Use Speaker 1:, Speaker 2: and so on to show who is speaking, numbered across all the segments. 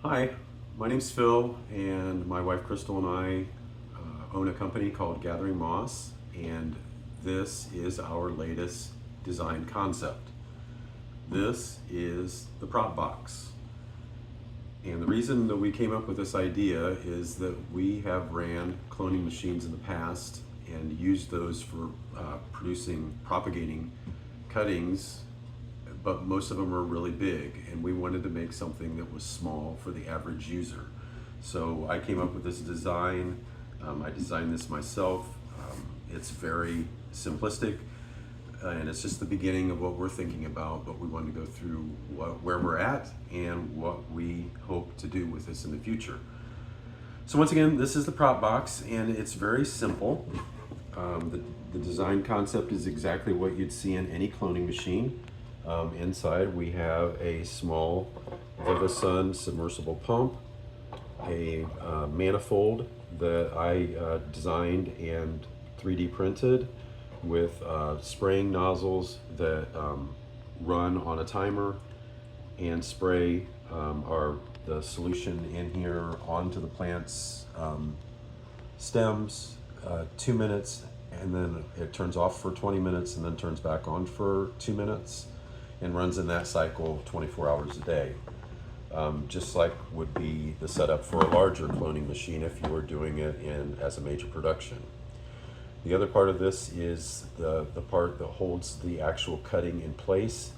Speaker 1: Hi, my name's Phil, and my wife Crystal and I own a company called Gathering Moss, and this is our latest design concept. This is the PropBox. And the reason that we came up with this idea is that we have ran cloning machines in the past and used those for propagating cuttings, but most of them are really big, and we wanted to make something that was small for the average user. So I came up with this design. I designed this myself. It's very simplistic, and it's just the beginning of what we're thinking about, but we wanted to go through where we're at and what we hope to do with this in the future. So once again, this is the PropBox, and it's very simple. The design concept is exactly what you'd see in any cloning machine. Inside we have a small VivaSun submersible pump, a manifold that I designed and 3D printed with spraying nozzles that run on a timer and spray the solution in here onto the plant's stems, 2 minutes, and then it turns off for 20 minutes and then turns back on for 2 minutes and runs in that cycle 24 hours a day. Just like would be the setup for a larger cloning machine if you were doing it as a major production. The other part of this is the part that holds the actual cutting in place,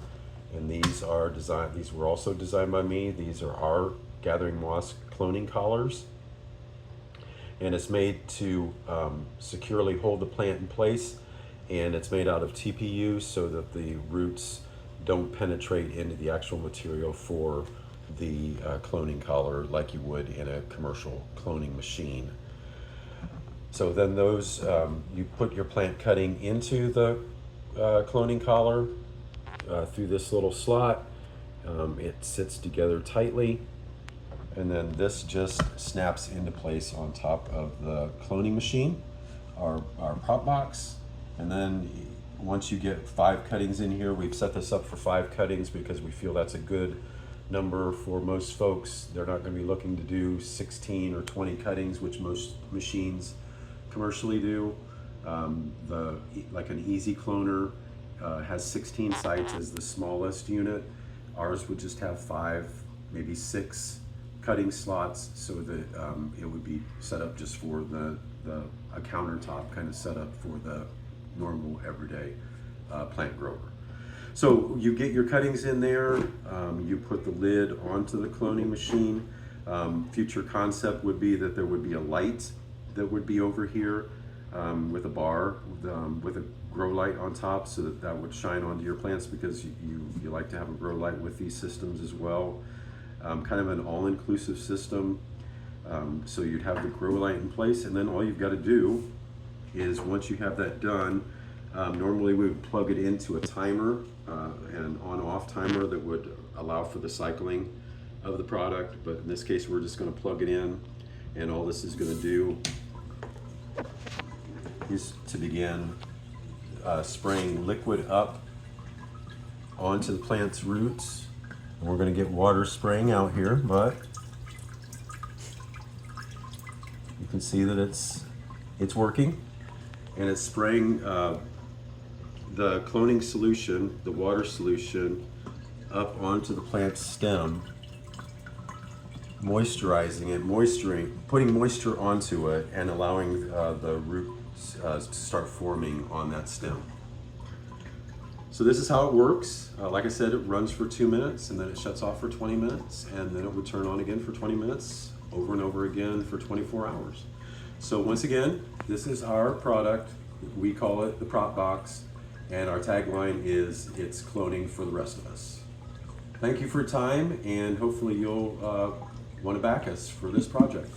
Speaker 1: and these were also designed by me. These are our Gathering Moss cloning collars, and it's made to securely hold the plant in place, and it's made out of TPU so that the roots don't penetrate into the actual material for the cloning collar like you would in a commercial cloning machine. So then those, you put your plant cutting into the cloning collar through this little slot. It sits together tightly, and then this just snaps into place on top of the cloning machine, our PropBox. And then once you get 5 cuttings in here, we've set this up for 5 cuttings because we feel that's a good number for most folks. They're not going to be looking to do 16 or 20 cuttings, which most machines commercially do. Like an easy cloner has 16 sites as the smallest unit. Ours would just have 5, maybe 6 cutting slots, so that it would be set up just for a countertop kind of setup for the normal everyday plant grower. So you get your cuttings in there, you put the lid onto the cloning machine. Future concept would be that there would be a light that would be over here with a bar with a grow light on top, so that would shine onto your plants, because you like to have a grow light with these systems as well. Kind of an all-inclusive system. So you'd have the grow light in place, and then all you've got to do is, once you have that done, normally we would plug it into a timer, an on-off timer that would allow for the cycling of the product, but in this case we're just going to plug it in, and all this is going to do is to begin spraying liquid up onto the plant's roots. And we're going to get water spraying out here, but you can see that it's working, and it's spraying the cloning solution, the water solution, up onto the plant's stem, moisturizing it, putting moisture onto it, and allowing the roots to start forming on that stem. So this is how it works. Like I said, it runs for 2 minutes, and then it shuts off for 20 minutes, and then it would turn on again for 20 minutes, over and over again for 24 hours. So once again, this is our product. We call it the PropBox, and our tagline is, "It's cloning for the rest of us." Thank you for your time, and hopefully you'll want to back us for this project.